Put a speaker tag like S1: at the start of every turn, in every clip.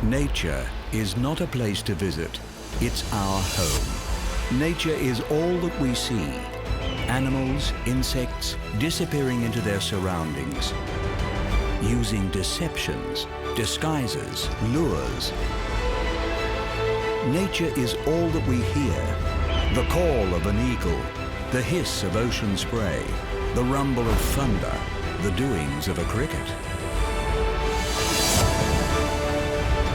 S1: Nature is not a place to visit, it's our home. Nature is all that we see. Animals, insects, disappearing into their surroundings, using deceptions, disguises, lures. Nature is all that we hear. The call of an eagle, the hiss of ocean spray, the rumble of thunder, the doings of a cricket.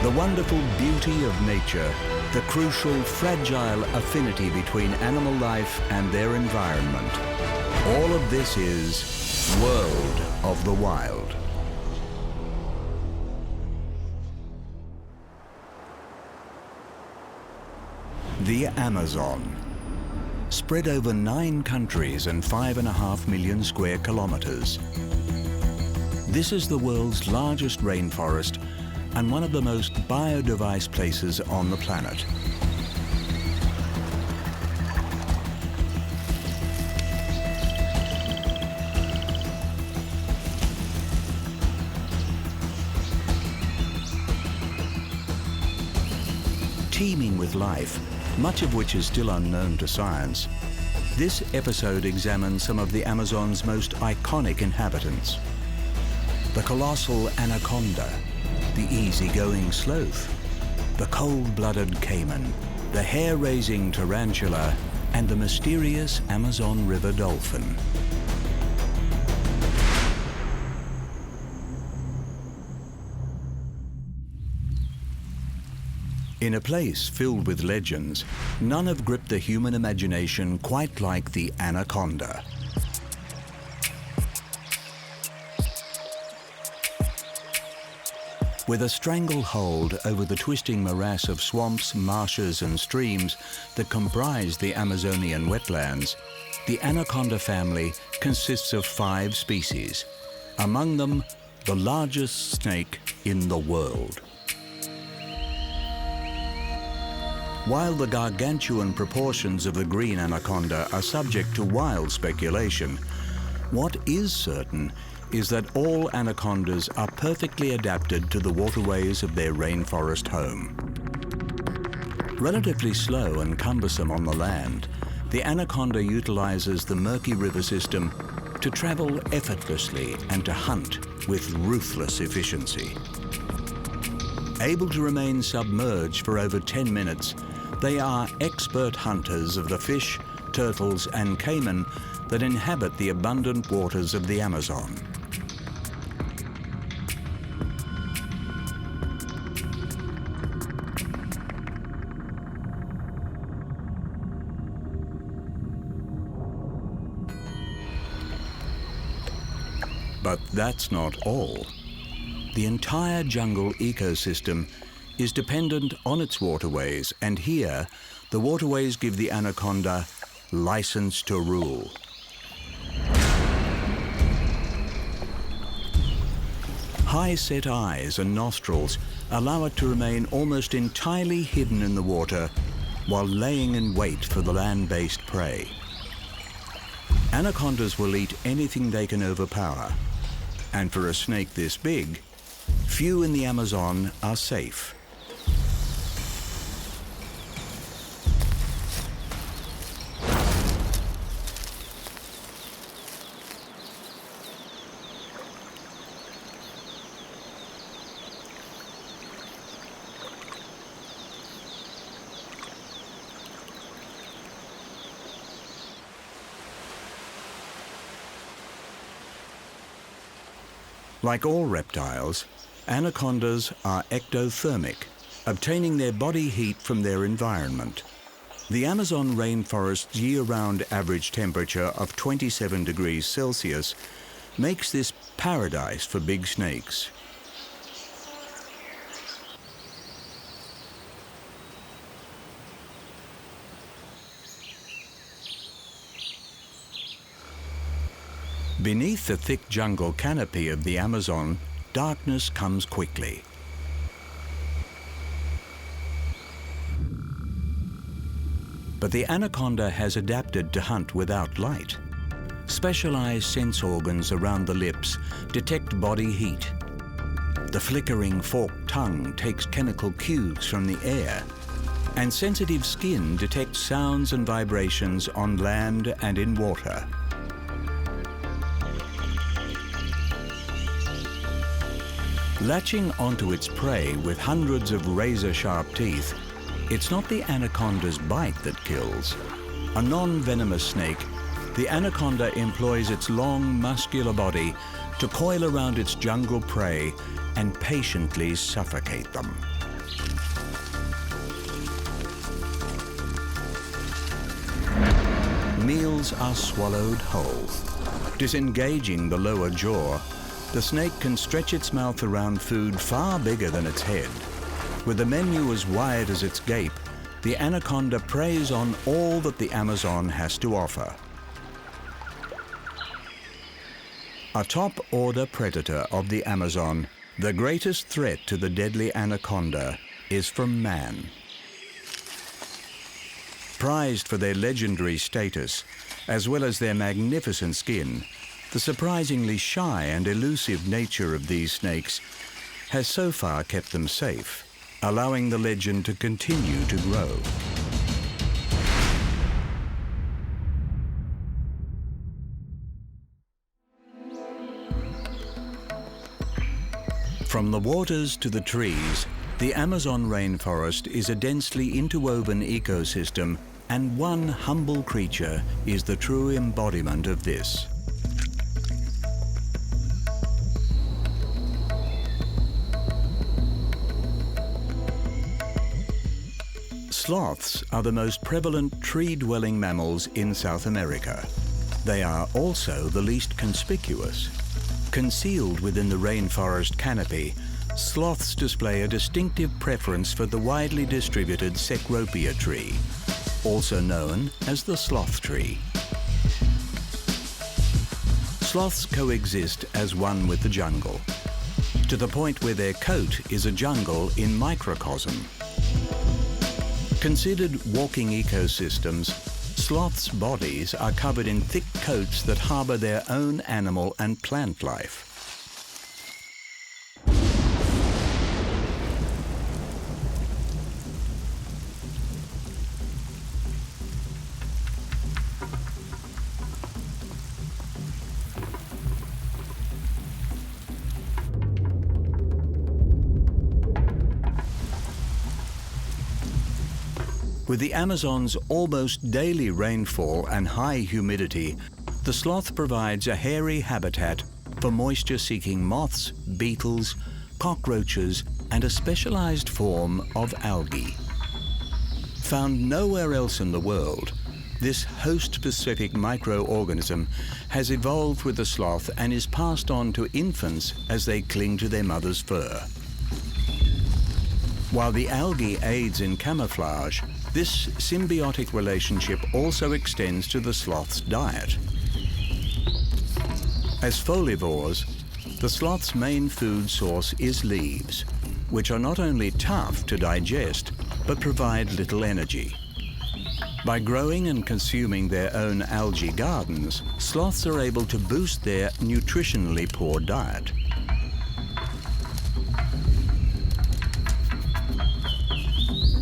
S1: The wonderful beauty of nature, the crucial, fragile affinity between animal life and their environment. All of this is World of the Wild. The Amazon. Spread over 9 countries and 5.5 million square kilometers. This is the world's largest rainforest and one of the most biodiverse places on the planet. Teeming with life, much of which is still unknown to science, this episode examines some of the Amazon's most iconic inhabitants. The colossal anaconda, the easygoing sloth, the cold-blooded caiman, the hair-raising tarantula, and the mysterious Amazon River dolphin. In a place filled with legends, none have gripped the human imagination quite like the anaconda. With a stranglehold over the twisting morass of swamps, marshes and streams that comprise the Amazonian wetlands, the anaconda family consists of 5 species, among them the largest snake in the world. While the gargantuan proportions of the green anaconda are subject to wild speculation, what is certain is that all anacondas are perfectly adapted to the waterways of their rainforest home. Relatively slow and cumbersome on the land, the anaconda utilizes the murky river system to travel effortlessly and to hunt with ruthless efficiency. Able to remain submerged for over 10 minutes, they are expert hunters of the fish, turtles, and caiman that inhabit the abundant waters of the Amazon. But that's not all. The entire jungle ecosystem is dependent on its waterways, and here, the waterways give the anaconda license to rule. High-set eyes and nostrils allow it to remain almost entirely hidden in the water while laying in wait for the land-based prey. Anacondas will eat anything they can overpower, and for a snake this big, few in the Amazon are safe. Like all reptiles, anacondas are ectothermic, obtaining their body heat from their environment. The Amazon rainforest's year-round average temperature of 27 degrees Celsius makes this paradise for big snakes. Beneath the thick jungle canopy of the Amazon, darkness comes quickly. But the anaconda has adapted to hunt without light. Specialized sense organs around the lips detect body heat. The flickering forked tongue takes chemical cues from the air, and sensitive skin detects sounds and vibrations on land and in water. Latching onto its prey with hundreds of razor-sharp teeth, it's not the anaconda's bite that kills. A non-venomous snake, the anaconda employs its long, muscular body to coil around its jungle prey and patiently suffocate them. Meals are swallowed whole. Disengaging the lower jaw, the snake can stretch its mouth around food far bigger than its head. With a menu as wide as its gape, the anaconda preys on all that the Amazon has to offer. A top-order predator of the Amazon, the greatest threat to the deadly anaconda is from man. Prized for their legendary status, as well as their magnificent skin, the surprisingly shy and elusive nature of these snakes has so far kept them safe, allowing the legend to continue to grow. From the waters to the trees, the Amazon rainforest is a densely interwoven ecosystem, and one humble creature is the true embodiment of this. Sloths are the most prevalent tree-dwelling mammals in South America. They are also the least conspicuous. Concealed within the rainforest canopy, sloths display a distinctive preference for the widely distributed Cecropia tree, also known as the sloth tree. Sloths coexist as one with the jungle, to the point where their coat is a jungle in microcosm. Considered walking ecosystems, sloths' bodies are covered in thick coats that harbour their own animal and plant life. With the Amazon's almost daily rainfall and high humidity, the sloth provides a hairy habitat for moisture-seeking moths, beetles, cockroaches, and a specialized form of algae. Found nowhere else in the world, this host-specific microorganism has evolved with the sloth and is passed on to infants as they cling to their mother's fur. While the algae aids in camouflage, this symbiotic relationship also extends to the sloth's diet. As folivores, the sloth's main food source is leaves, which are not only tough to digest, but provide little energy. By growing and consuming their own algae gardens, sloths are able to boost their nutritionally poor diet.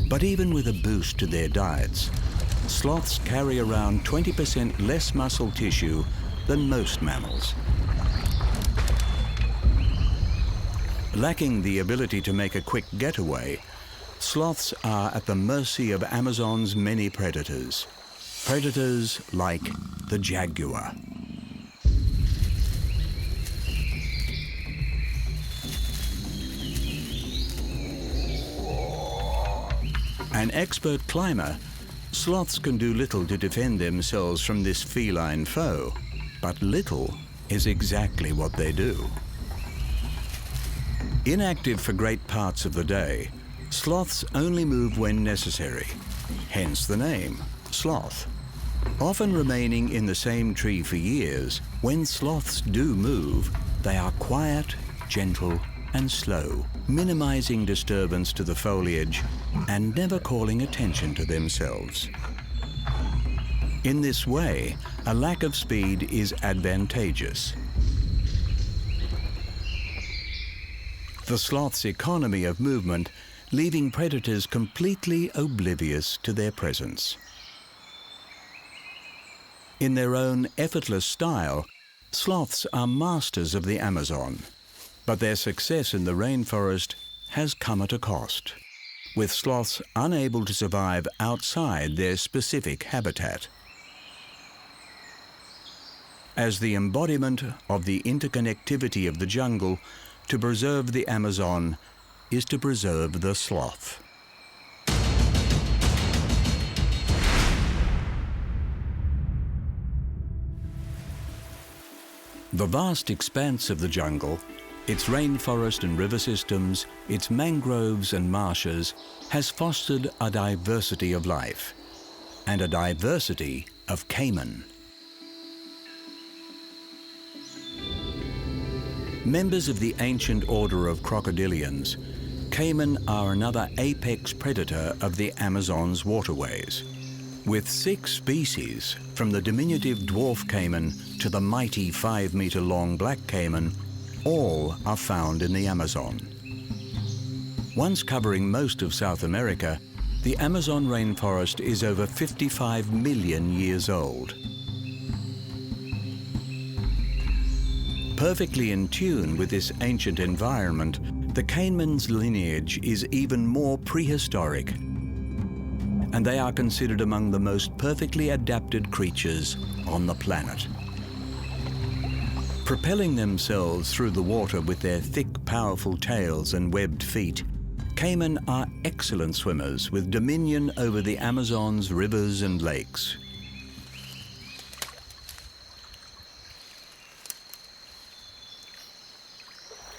S1: But even with a boost to their diets, sloths carry around 20% less muscle tissue than most mammals. Lacking the ability to make a quick getaway, sloths are at the mercy of Amazon's many predators. Predators like the jaguar. An expert climber, sloths can do little to defend themselves from this feline foe, but little is exactly what they do. Inactive for great parts of the day, sloths only move when necessary, hence the name, sloth. Often remaining in the same tree for years, when sloths do move, they are quiet, gentle, and slow, minimizing disturbance to the foliage and never calling attention to themselves. In this way, a lack of speed is advantageous. the sloth's economy of movement leaving predators completely oblivious to their presence. In their own effortless style, sloths are masters of the Amazon, but their success in the rainforest has come at a cost, with sloths unable to survive outside their specific habitat. As the embodiment of the interconnectivity of the jungle, to preserve the Amazon is to preserve the sloth. The vast expanse of the jungle, its rainforest and river systems, its mangroves and marshes, has fostered a diversity of life and a diversity of caiman. Members of the ancient order of crocodilians, caiman are another apex predator of the Amazon's waterways. With 6 species, from the diminutive dwarf caiman to the mighty 5-meter-long black caiman, all are found in the Amazon. Once covering most of South America, the Amazon rainforest is over 55 million years old. Perfectly in tune with this ancient environment, the caiman's lineage is even more prehistoric, and they are considered among the most perfectly adapted creatures on the planet. Propelling themselves through the water with their thick, powerful tails and webbed feet, caiman are excellent swimmers with dominion over the Amazon's rivers and lakes.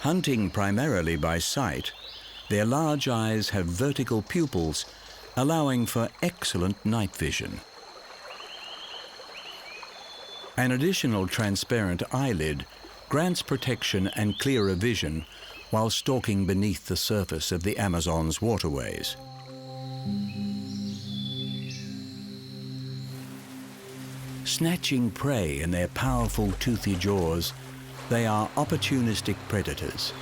S1: Hunting primarily by sight, their large eyes have vertical pupils, allowing for excellent night vision. An additional transparent eyelid grants protection and clearer vision while stalking beneath the surface of the Amazon's waterways. Snatching prey in their powerful toothy jaws, they are opportunistic predators,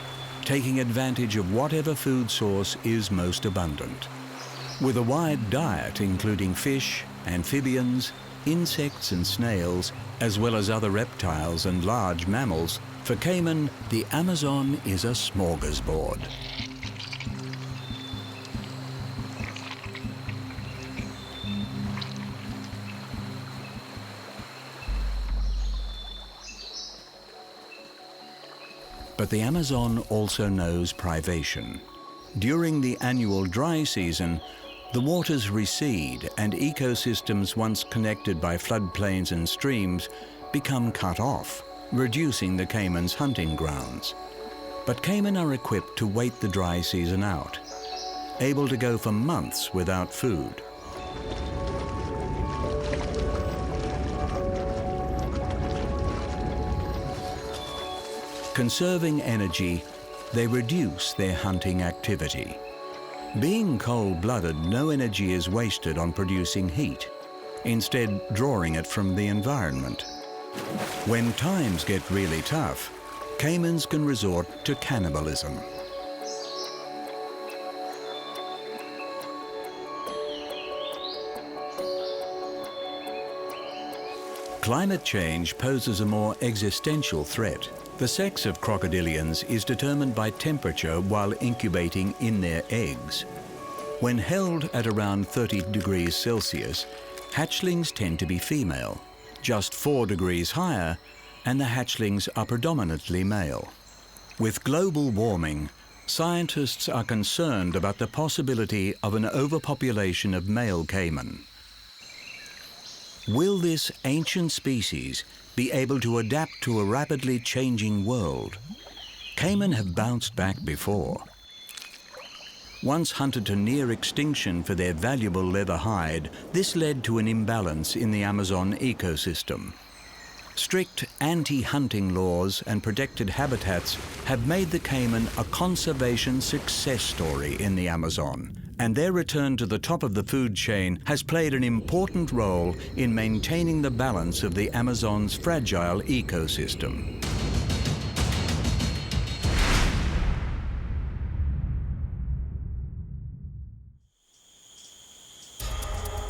S1: taking advantage of whatever food source is most abundant. With a wide diet including fish, amphibians, insects and snails, as well as other reptiles and large mammals, for caiman, the Amazon is a smorgasbord. But the Amazon also knows privation. During the annual dry season, the waters recede and ecosystems once connected by floodplains and streams become cut off, reducing the caiman's hunting grounds. But caiman are equipped to wait the dry season out, able to go for months without food. Conserving energy, they reduce their hunting activity. Being cold-blooded, no energy is wasted on producing heat, instead drawing it from the environment. When times get really tough, caimans can resort to cannibalism. Climate change poses a more existential threat. The sex of crocodilians is determined by temperature while incubating in their eggs. When held at around 30 degrees Celsius, hatchlings tend to be female. Just 4 degrees higher, and the hatchlings are predominantly male. With global warming, scientists are concerned about the possibility of an overpopulation of male caiman. Will this ancient species be able to adapt to a rapidly changing world? Caiman have bounced back before. Once hunted to near extinction for their valuable leather hide, this led to an imbalance in the Amazon ecosystem. Strict anti-hunting laws and protected habitats have made the caiman a conservation success story in the Amazon, and their return to the top of the food chain has played an important role in maintaining the balance of the Amazon's fragile ecosystem.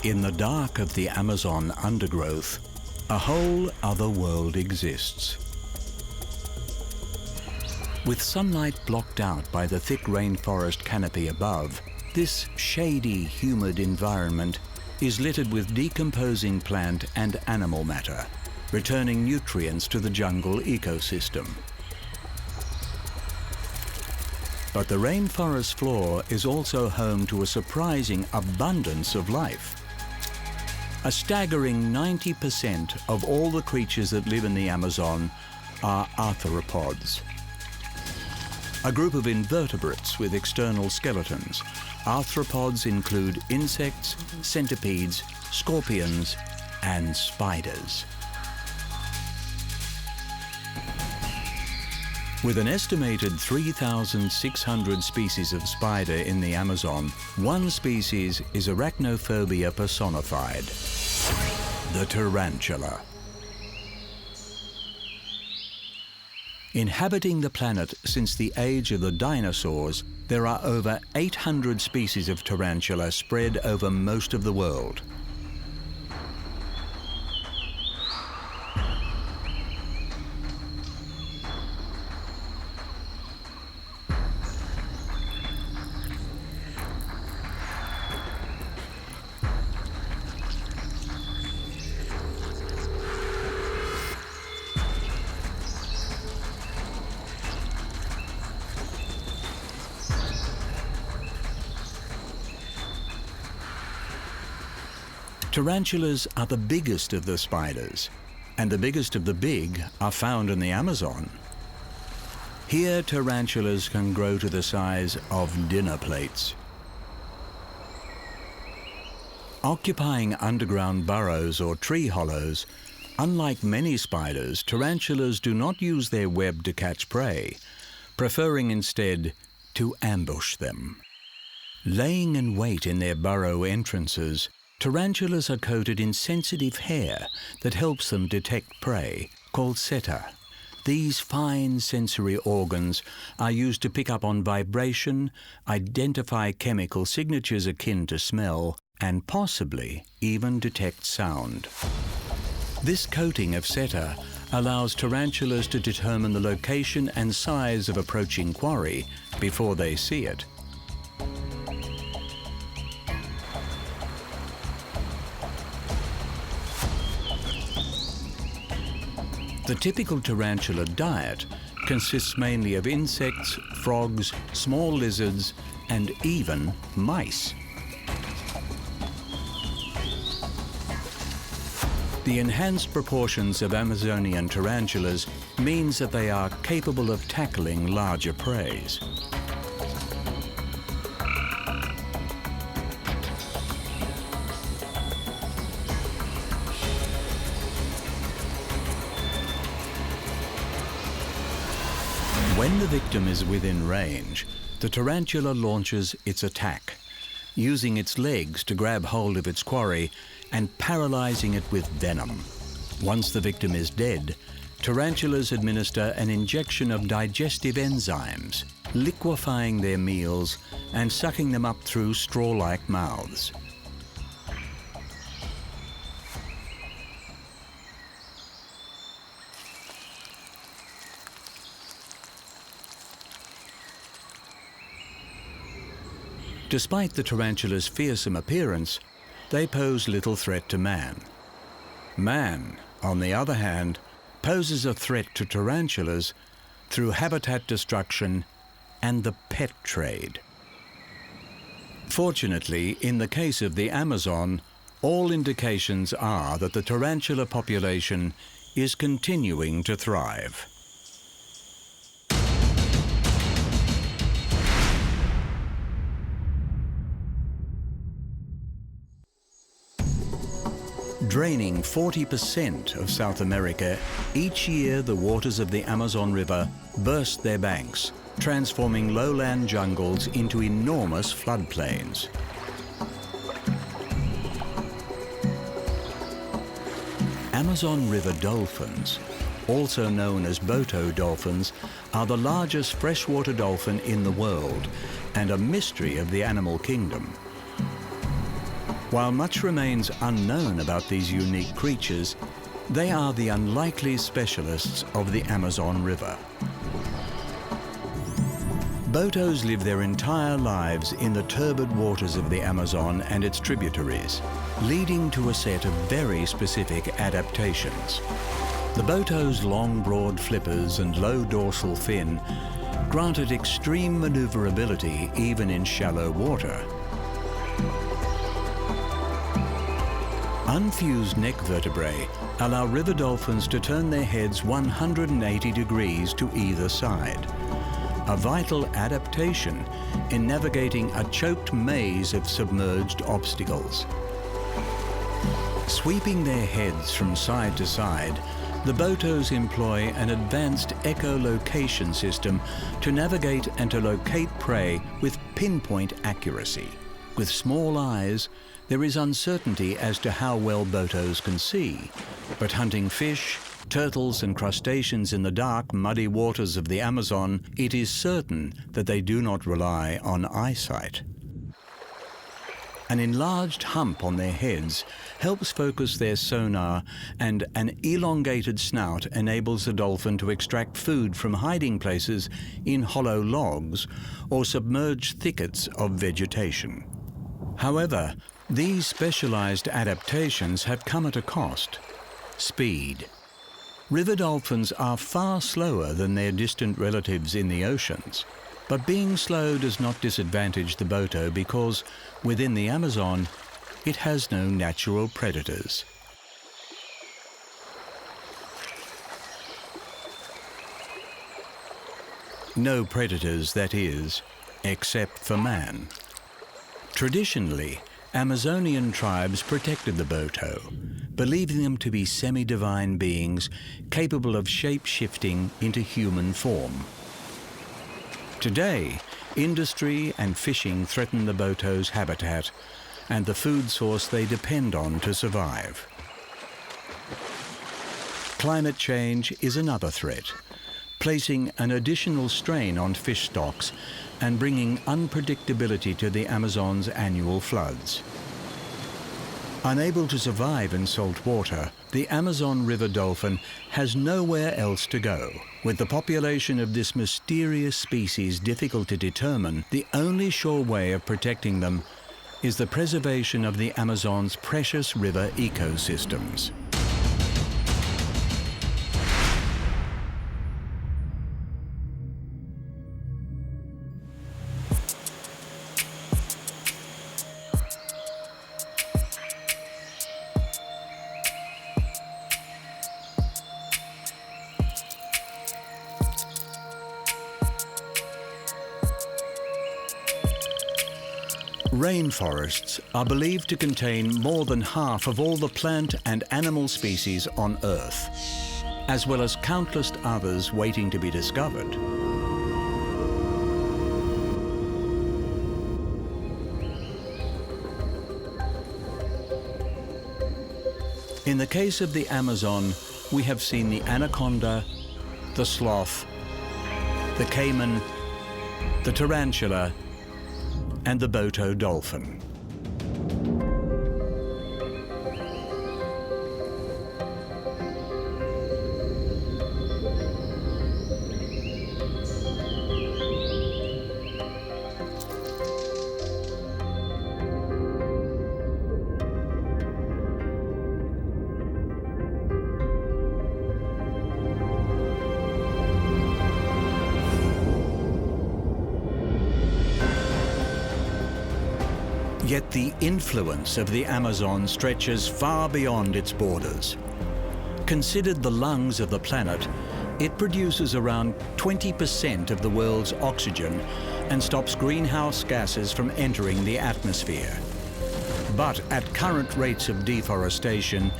S1: In the dark of the Amazon undergrowth, a whole other world exists. With sunlight blocked out by the thick rainforest canopy above, this shady, humid environment is littered with decomposing plant and animal matter, returning nutrients to the jungle ecosystem. But the rainforest floor is also home to a surprising abundance of life. A staggering 90% of all the creatures that live in the Amazon are arthropods. A group of invertebrates with external skeletons. Arthropods include insects, centipedes, scorpions, and spiders. With an estimated 3,600 species of spider in the Amazon, one species is arachnophobia personified, the tarantula. Inhabiting the planet since the age of the dinosaurs, there are over 800 species of tarantula spread over most of the world. Tarantulas are the biggest of the spiders, and the biggest of the big are found in the Amazon. Here, tarantulas can grow to the size of dinner plates. Occupying underground burrows or tree hollows, unlike many spiders, tarantulas do not use their web to catch prey, preferring instead to ambush them. Laying in wait in their burrow entrances, tarantulas are coated in sensitive hair that helps them detect prey, called seta. These fine sensory organs are used to pick up on vibration, identify chemical signatures akin to smell, and possibly even detect sound. This coating of seta allows tarantulas to determine the location and size of approaching quarry before they see it. The typical tarantula diet consists mainly of insects, frogs, small lizards, and even mice. The enhanced proportions of Amazonian tarantulas means that they are capable of tackling larger preys. When the victim is within range, the tarantula launches its attack, using its legs to grab hold of its quarry and paralyzing it with venom. Once the victim is dead, tarantulas administer an injection of digestive enzymes, liquefying their meals and sucking them up through straw-like mouths. Despite the tarantula's fearsome appearance, they pose little threat to man. Man, on the other hand, poses a threat to tarantulas through habitat destruction and the pet trade. Fortunately, in the case of the Amazon, all indications are that the tarantula population is continuing to thrive. Draining 40% of South America, each year the waters of the Amazon River burst their banks, transforming lowland jungles into enormous floodplains. Amazon River dolphins, also known as Boto dolphins, are the largest freshwater dolphin in the world and a mystery of the animal kingdom. While much remains unknown about these unique creatures, they are the unlikely specialists of the Amazon River. Botos live their entire lives in the turbid waters of the Amazon and its tributaries, leading to a set of very specific adaptations. The Boto's long, broad flippers and low dorsal fin grant it extreme maneuverability even in shallow water. Unfused neck vertebrae allow river dolphins to turn their heads 180 degrees to either side, a vital adaptation in navigating a choked maze of submerged obstacles. Sweeping their heads from side to side, the Botos employ an advanced echolocation system to navigate and to locate prey with pinpoint accuracy. With small eyes, there is uncertainty as to how well Botos can see, but hunting fish, turtles and crustaceans in the dark, muddy waters of the Amazon, it is certain that they do not rely on eyesight. An enlarged hump on their heads helps focus their sonar, and an elongated snout enables the dolphin to extract food from hiding places in hollow logs or submerged thickets of vegetation. However, these specialized adaptations have come at a cost: speed. River dolphins are far slower than their distant relatives in the oceans, but being slow does not disadvantage the Boto because, within the Amazon, it has no natural predators. No predators, that is, except for man. Traditionally, Amazonian tribes protected the Boto, believing them to be semi-divine beings capable of shape-shifting into human form. Today, industry and fishing threaten the Boto's habitat and the food source they depend on to survive. Climate change is another threat, placing an additional strain on fish stocks and bringing unpredictability to the Amazon's annual floods. Unable to survive in salt water, the Amazon River dolphin has nowhere else to go. With the population of this mysterious species difficult to determine, the only sure way of protecting them is the preservation of the Amazon's precious river ecosystems. Rainforests are believed to contain more than half of all the plant and animal species on Earth, as well as countless others waiting to be discovered. In the case of the Amazon, we have seen the anaconda, the sloth, the caiman, the tarantula, and the Boto dolphin. Yet the influence of the Amazon stretches far beyond its borders. Considered the lungs of the planet, it produces around 20% of the world's oxygen and stops greenhouse gases from entering the atmosphere. But at current rates of deforestation,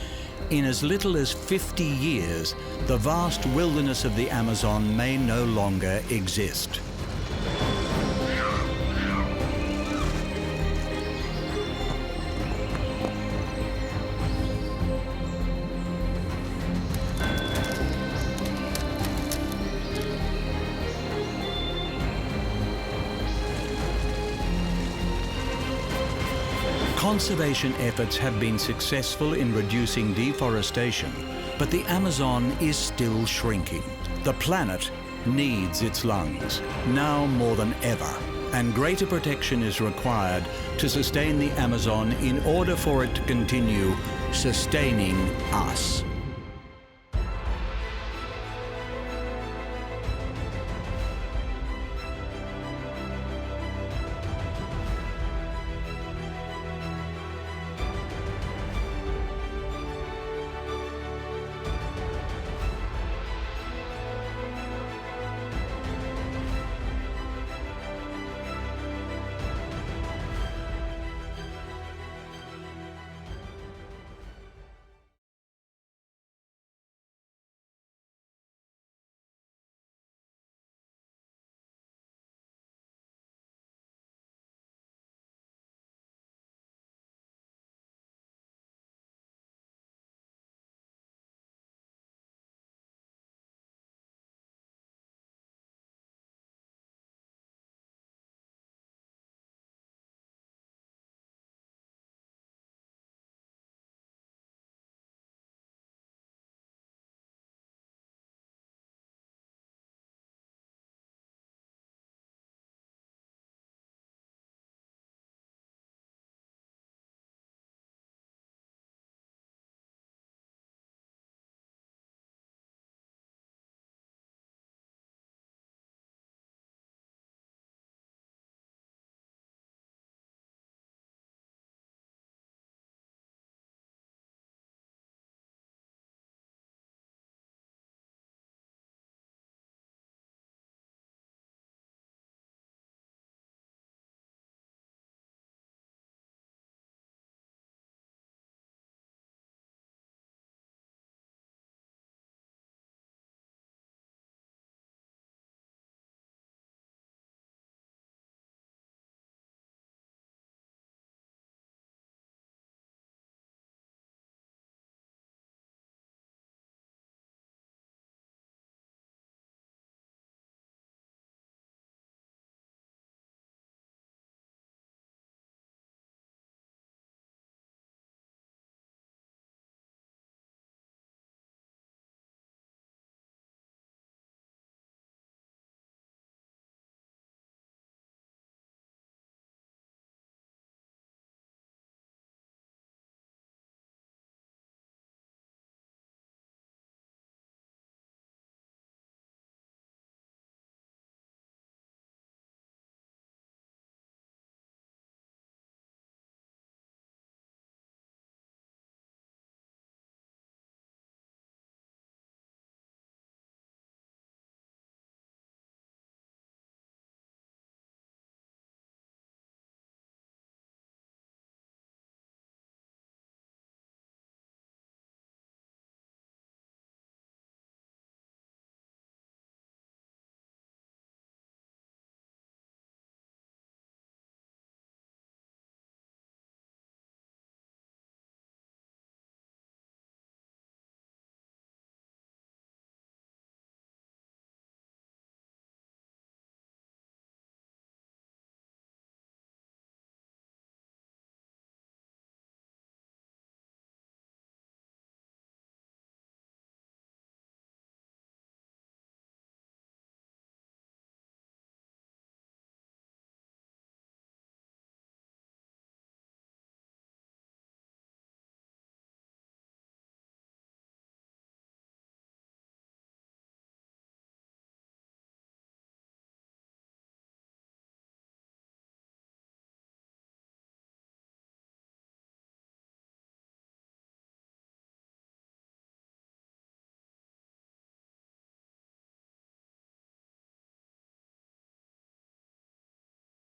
S1: in as little as 50 years, the vast wilderness of the Amazon may no longer exist. Conservation efforts have been successful in reducing deforestation, but the Amazon is still shrinking. The planet needs its lungs, now more than ever, and greater protection is required to sustain the Amazon in order for it to continue sustaining us.